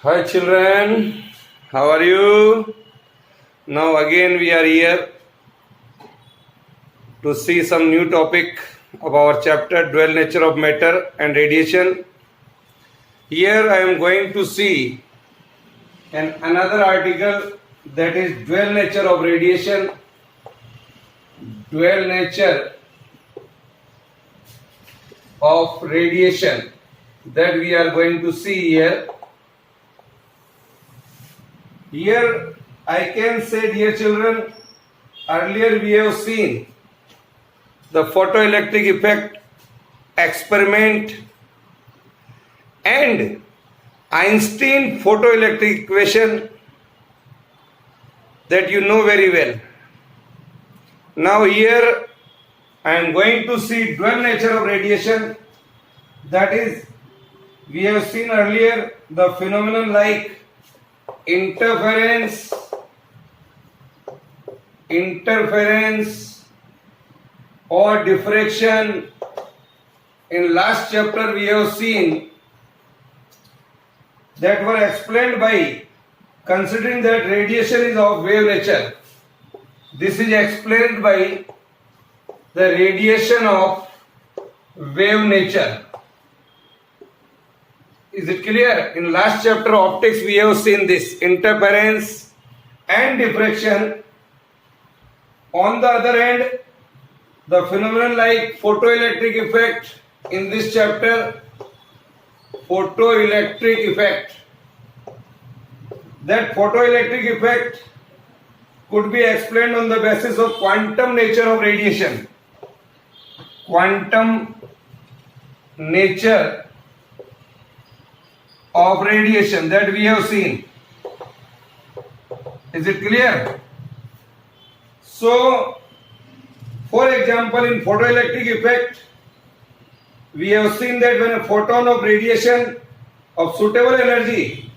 Hi children, how are you? Now again we are here to see some new topic of our chapter dual nature of matter and radiation. Here I am going to see another article, that is dual nature of radiation, dual nature of radiation, that we are going to see here. Here I can say, dear children, earlier we have seen the photoelectric effect experiment and Einstein photoelectric equation, that you know very well. Now here I am going to see dual nature of radiation, that is, we have seen earlier the phenomenon like interference or diffraction. In last chapter we have seen that were explained by considering that radiation is of wave nature. This is explained by the radiation of wave nature. Is it clear? In last chapter optics we have seen this interference and diffraction. On the other hand, the phenomenon like photoelectric effect, in this chapter photoelectric effect. That photoelectric effect could be explained on the basis of quantum nature of radiation. Quantum nature of radiation, that we have seen. Is it clear? So, for example, in photoelectric effect, we have seen that when a photon of radiation of suitable energy,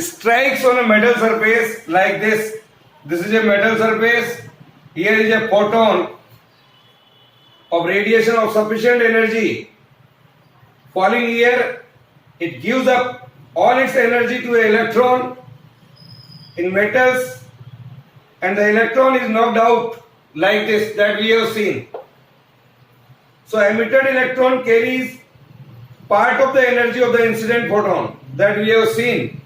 strikes on a metal surface like this. This is a metal surface. Here is a photon of radiation of sufficient energy falling here. It gives up all its energy to an electron in metals, and the electron is knocked out like this, that we have seen. So emitted electron carries part of the energy of the incident photon, that we have seen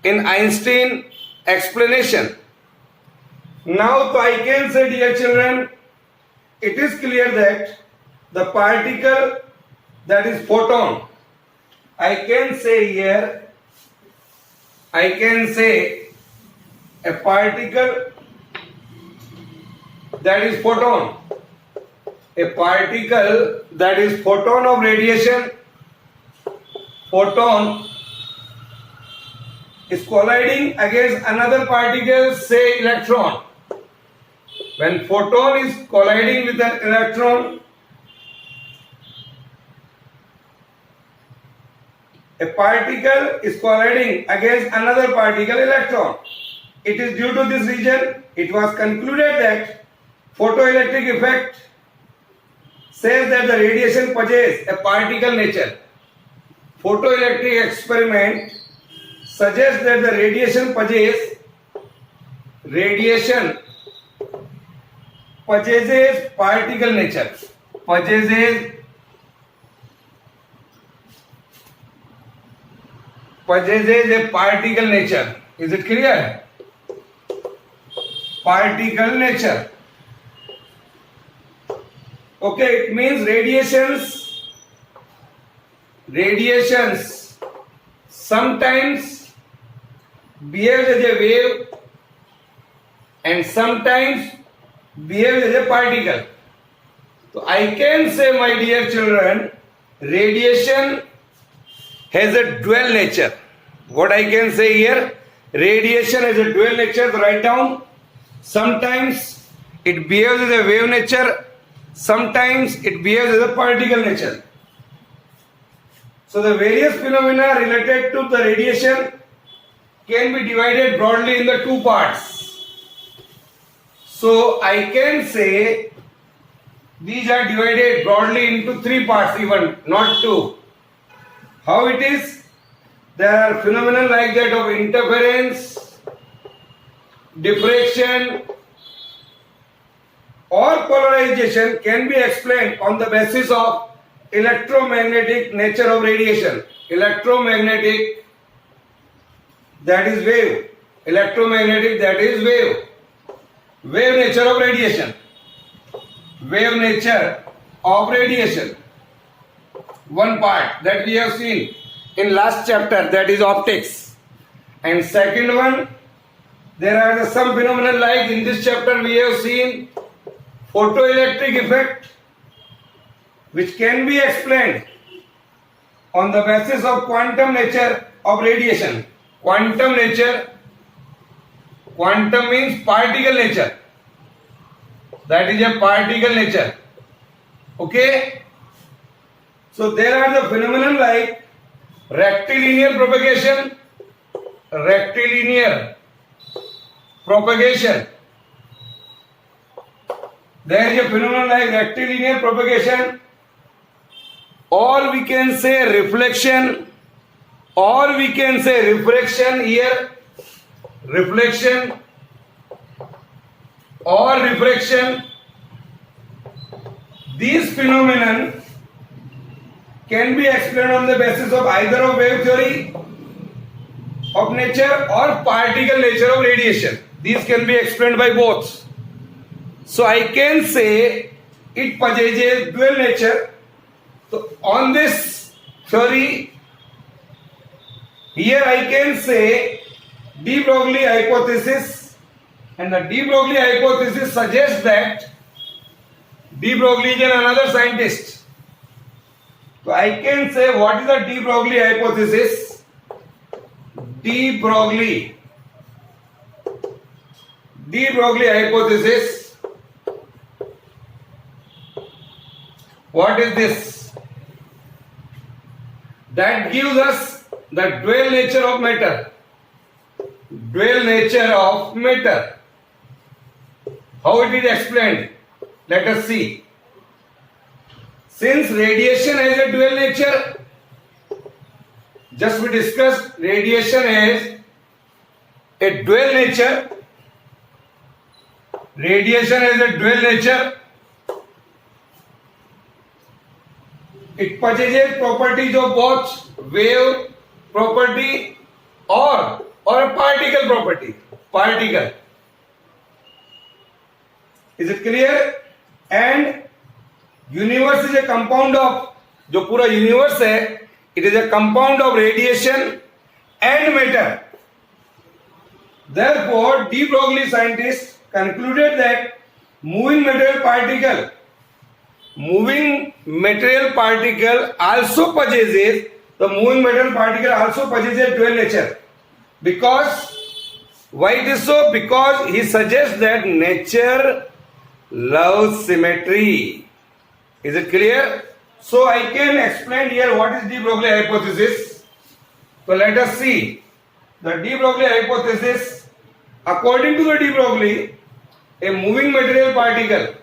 in Einstein explanation. Now I can say, dear children, it is clear that the particle, that is photon, I can say here, I can say a particle, that is photon, a particle that is photon of radiation, photon is colliding against another particle, say electron. When photon is colliding with an electron, a particle is colliding against another particle, electron. It is due to this reason it was concluded that photoelectric effect says that the radiation possesses a particle nature. Photoelectric experiment suggests that the radiation possesses particle nature. Possesses a particle nature. Is it clear? Particle nature. Okay, it means radiations sometimes behaves as a wave and sometimes behaves as a particle. So I can say, my dear children, radiation has a dual nature. What I can say here, radiation has a dual nature. Write down. Sometimes it behaves as a wave nature, sometimes it behaves as a particle nature. So the various phenomena related to the radiation can be divided broadly in the two parts. So I can say these are divided broadly into three parts, even not two. How it is? There are phenomena like that of interference, diffraction, or polarization can be explained on the basis of electromagnetic nature of radiation. Electromagnetic, that is wave. Electromagnetic, that is wave. Wave nature of radiation. Wave nature of radiation. One part that we have seen in last chapter, that is optics. And second one, there are some phenomena like in this chapter we have seen photoelectric effect, which can be explained on the basis of quantum nature of radiation. Quantum nature, quantum means particle nature. That is a particle nature. Okay? So there are the phenomena like rectilinear propagation, rectilinear propagation. There is a phenomenon like rectilinear propagation, or we can say reflection, or we can say refraction here, reflection or refraction. These phenomena can be explained on the basis of either of wave theory of nature or particle nature of radiation. These can be explained by both. So I can say it possesses dual nature. So on this theory, here I can say de Broglie hypothesis, and the de Broglie hypothesis suggests that de Broglie is another scientist. So I can say what is the de Broglie hypothesis? De Broglie hypothesis. What is this? That gives us the dual nature of matter. Dual nature of matter. How it is explained? Let us see. Since radiation has a dual nature, just we discussed radiation has a dual nature. Radiation has a dual nature. It possesses properties of both wave property or a particle property. Particle. Is it clear? And universe is a compound of, जो पूरा universe है, it is a compound of radiation and matter. Therefore, de Broglie scientists concluded that moving material particle also possesses dual nature. Because why it is so? Because he suggests that nature loves symmetry. Is it clear? So I can explain here what is de Broglie hypothesis. So let us see the de Broglie hypothesis. According to the de Broglie, a moving material particle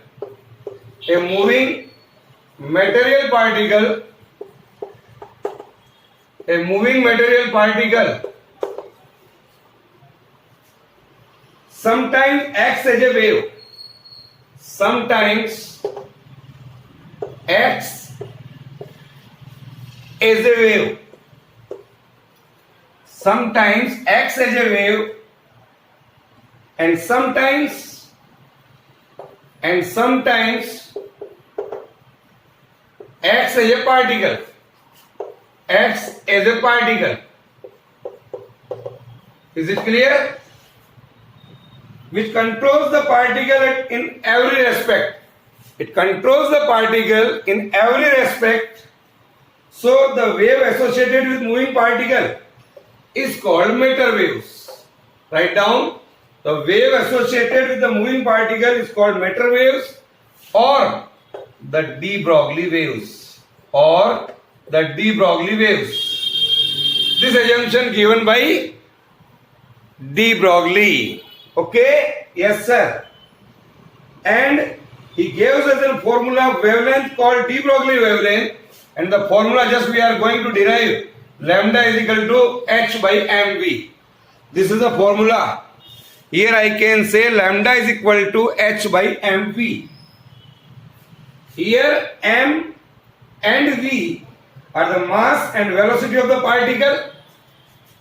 sometimes acts as a wave. Sometimes acts as a wave. Sometimes acts as a wave, and sometimes acts as a particle. Acts as a particle. Is it clear? Which controls the particle in every respect. It controls the particle in every respect. So the wave associated with moving particle is called matter waves. Write down. The wave associated with the moving particle is called matter waves or the de Broglie waves. This assumption given by de Broglie. Okay? Yes, sir. And he gives us a formula of wavelength called de Broglie wavelength, and the formula just we are going to derive lambda is equal to h by mv. This is the formula. Here I can say lambda is equal to h by mv. Here m and v are the mass and velocity of the particle.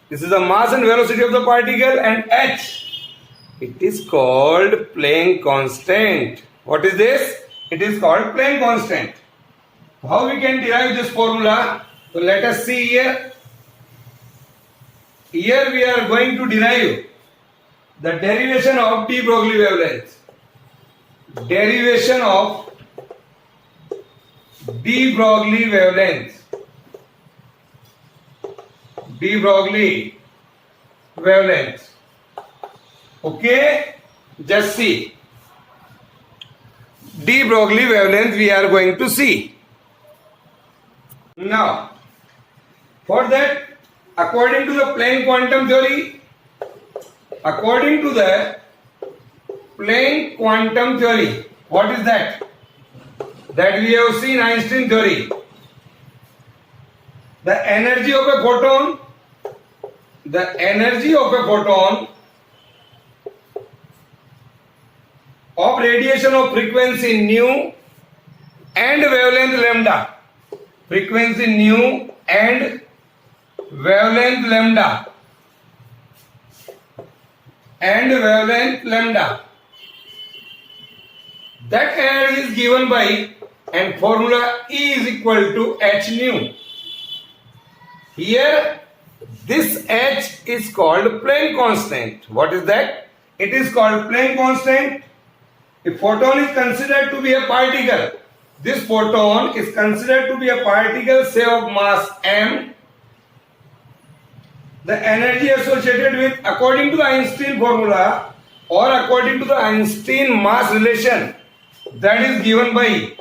This is the mass and velocity of the particle, and h, it is called Planck constant. What is this? It is called Planck constant. How we can derive this formula? So let us see here. Here we are going to derive the derivation of de Broglie wavelength. Derivation of de Broglie wavelength. De Broglie wavelength. Okay, just see. De Broglie wavelength we are going to see. Now, for that, according to the Planck quantum theory, according to the Planck quantum theory, what is that? That we have seen Einstein theory. The energy of a photon, of radiation of frequency nu and wavelength lambda. Frequency nu and wavelength lambda. That energy is given by, and formula E is equal to h nu. Here this h is called Planck constant. What is that? It is called Planck constant. If photon is considered to be a particle, this photon is considered to be a particle, say of mass m. The energy associated with, according to the Einstein formula or according to the Einstein mass relation, that is given by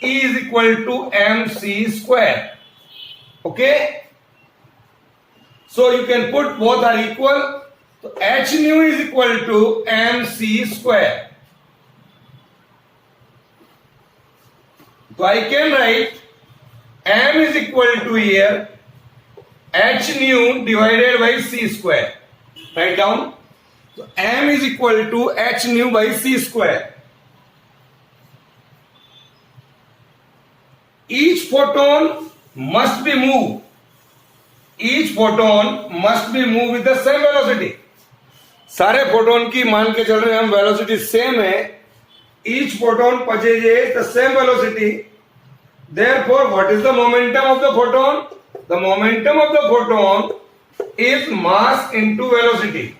E is equal to mc square. Okay? So you can put both are equal. So h nu is equal to mc square. So I can write m is equal to here h nu divided by c square. Write down. So m is equal to h nu by c square. Each photon must be moved. Each photon must be moved with the same velocity. सारे photon की मान के चल रहे हैं हम velocity same है. Each photon possesses the same velocity. Therefore, what is the momentum of the photon? The momentum of the photon is mass into velocity.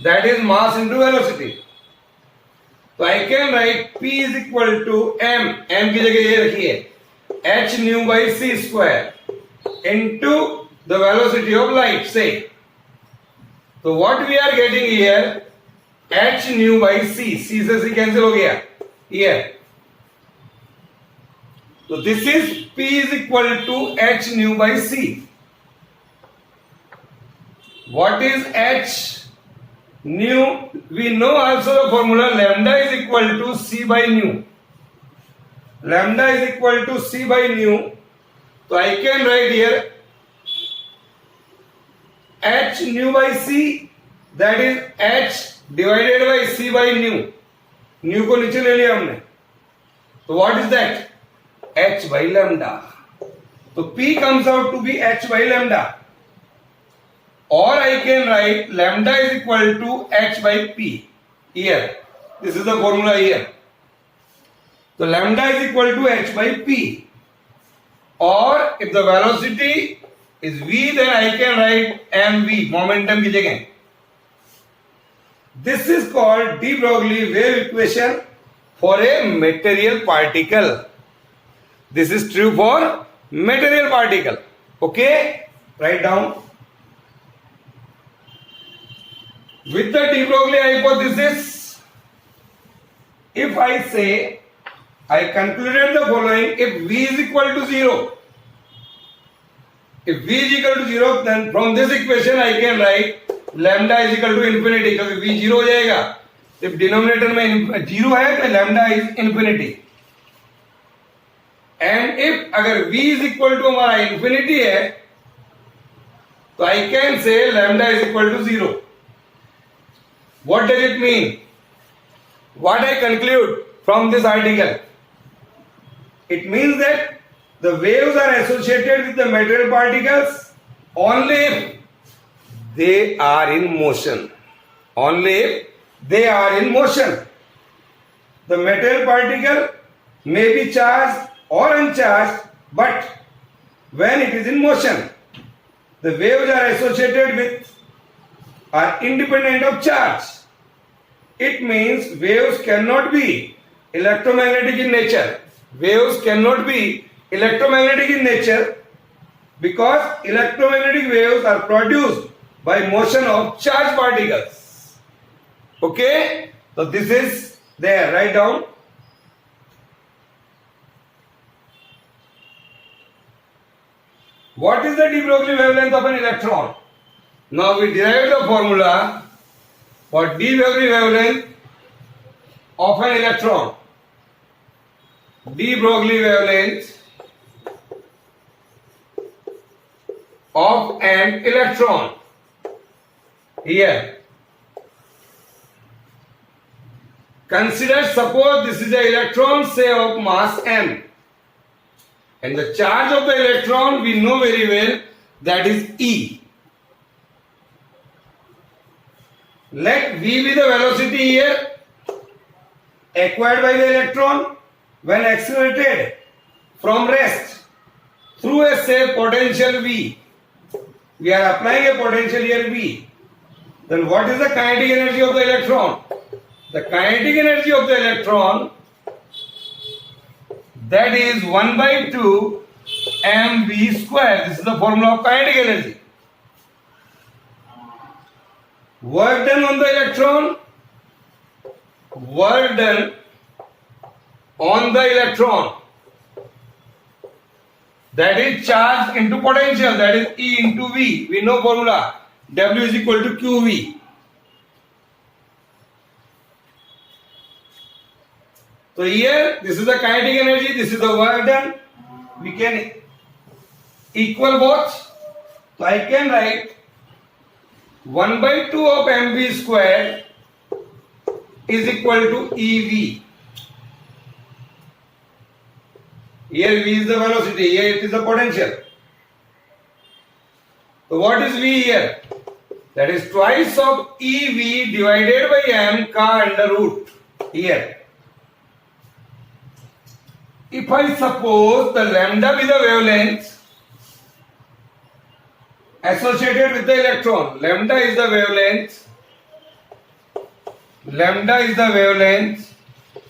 That is mass into velocity. So I can write P is equal to m. M की जगह ये रखिए h nu by c square into the velocity of light. Say. So what we are getting here? h nu by c. C से c cancel हो गया. Here. So this is P is equal to h nu by c. What is h nu? We know also the formula lambda is equal to c by nu. Lambda is equal to c by nu. So I can write here h nu by c, that is h divided by c by nu. Nu को नीचे ले लिया हमने. So what is that? h by lambda. So P comes out to be h by lambda. Or I can write lambda is equal to h by p. Here. This is the formula here. So lambda is equal to h by p. Or if the velocity is v, then I can write mv, momentum की जगह. This is called de Broglie wave equation for a material particle. This is true for material particle. Okay? Write down. With the de Broglie hypothesis, if I say, I concluded the following: if v is equal to 0, if v is equal to 0, then from this equation I can write lambda is equal to infinity, क्योंकि v 0 हो जाएगा. If denominator में 0 है तो lambda is infinity, and if अगर v is equal to हमारा infinity है तो I can say lambda is equal to 0. What does it mean? What I conclude from this article? It means that the waves are associated with the material particles only if they are in motion. Only if they are in motion. The material particle may be charged or uncharged, but when it is in motion, the waves are associated with, are independent of charge. It means waves cannot be electromagnetic in nature. Waves cannot be electromagnetic in nature because electromagnetic waves are produced by motion of charged particles. Okay? So this is there. Write down. What is the de Broglie wavelength of an electron? Now we derive the formula for de Broglie wavelength of an electron. De Broglie wavelength of an electron. Here, consider, suppose this is an electron, say of mass m, and the charge of the electron we know very well, that is E. Let v be the velocity here acquired by the electron when accelerated from rest through a say potential V. We are applying a potential here V. Then what is the kinetic energy of the electron? The kinetic energy of the electron, that is 1 by 2 mv square. This is the formula of kinetic energy. Work done on the electron, work done on the electron, that is charge into potential, that is E into V. We know formula, W is equal to QV. So here this is the kinetic energy, this is the work done. We can equal both. So I can write 1 by 2 of mv square is equal to EV. Here V is the velocity, here it is the potential. So what is V here? That is twice of EV divided by m ka under root. Here, if I suppose the lambda be the wavelength associated with the electron, lambda is the wavelength, lambda is the wavelength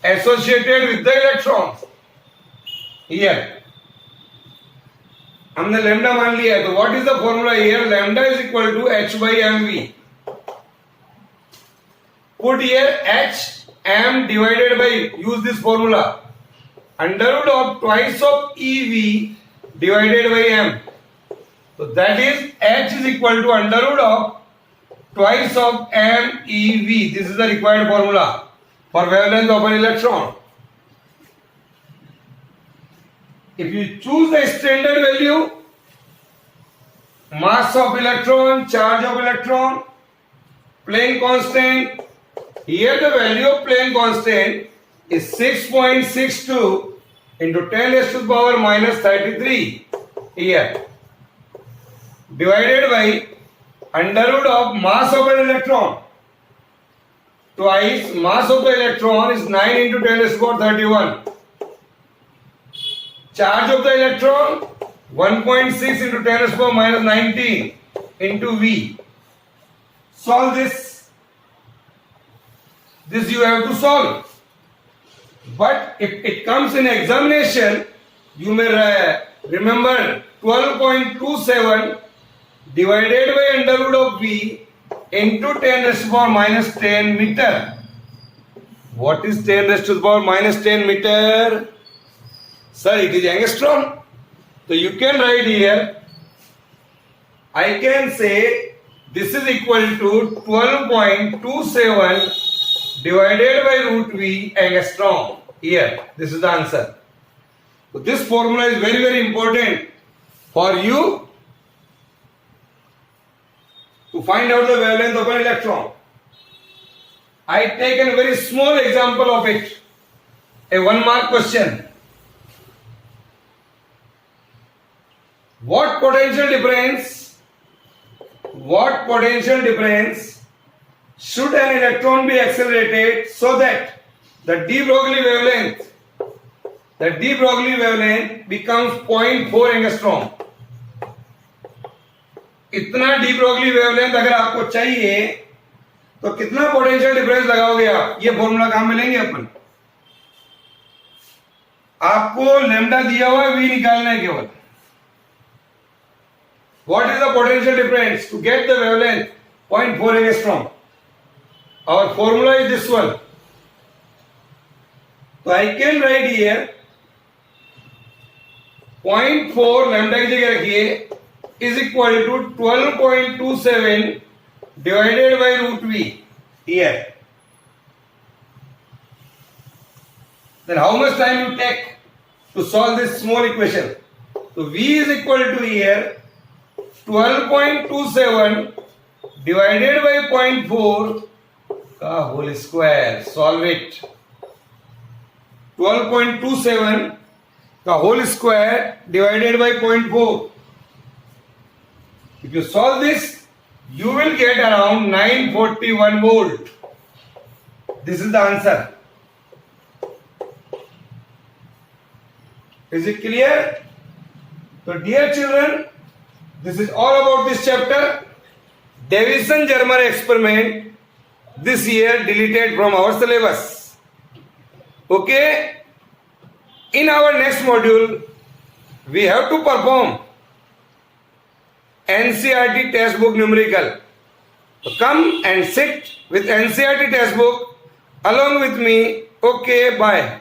associated with the electrons. Here हमने lambda मान लिया है, तो what is the formula here? Lambda is equal to h by mv. Put here h m divided by, use this formula, under root of twice of ev divided by m. So that is h is equal to under root of twice of m ev. This is the required formula for wavelength of an electron. If you choose the standard value, mass of electron, charge of electron, Planck constant, here the value of Planck constant is 6.62 into 10 raised to the power minus 33 here, divided by under root of mass of an electron. Twice mass of the electron is 9 into 10 raised to the power 31. Charge of the electron 1.6 into 10 raised to the power minus 19 into V. Solve this. This you have to solve. But if it comes in examination, you may remember 12.27 divided by under root of V into 10 raised to the power minus 10 meter. What is 10 raised to the power minus 10 meter? Sir, it is angstrom. So you can write here, I can say this is equal to 12.27 divided by root V angstrom. Here, this is the answer. So this formula is very, very important for you to find out the wavelength of an electron. I take a very small example of it. A 1-mark question. What potential difference should an electron be accelerated so that the de Broglie wavelength becomes 0.4 angstrom? इतना de Broglie wavelength अगर आपको चाहिए तो कितना potential difference लगाओगे आप? ये formula कहां मिलेंगे अपन? आपको लैम्डा दिया हुआ है, वी निकालना है केवल. What is the potential difference to get the wavelength 0.4 angstrom? Our formula is this one. So I can write here 0.4 lambda की जगह रखिए is equal to 12.27 divided by root V here. Then how much time you take to solve this small equation? So V is equal to here 12.27 divided by 0.4 का whole square. Solve it. 12.27 का whole square divided by 0.4. If you solve this, you will get around 941 volt. This is the answer. Is it clear? So dear children, this is all about this chapter. Davison-Germer experiment this year deleted from our syllabus. Okay? In our next module, we have to perform NCERT textbook numerical. So come and sit with NCERT textbook along with me. Okay, bye.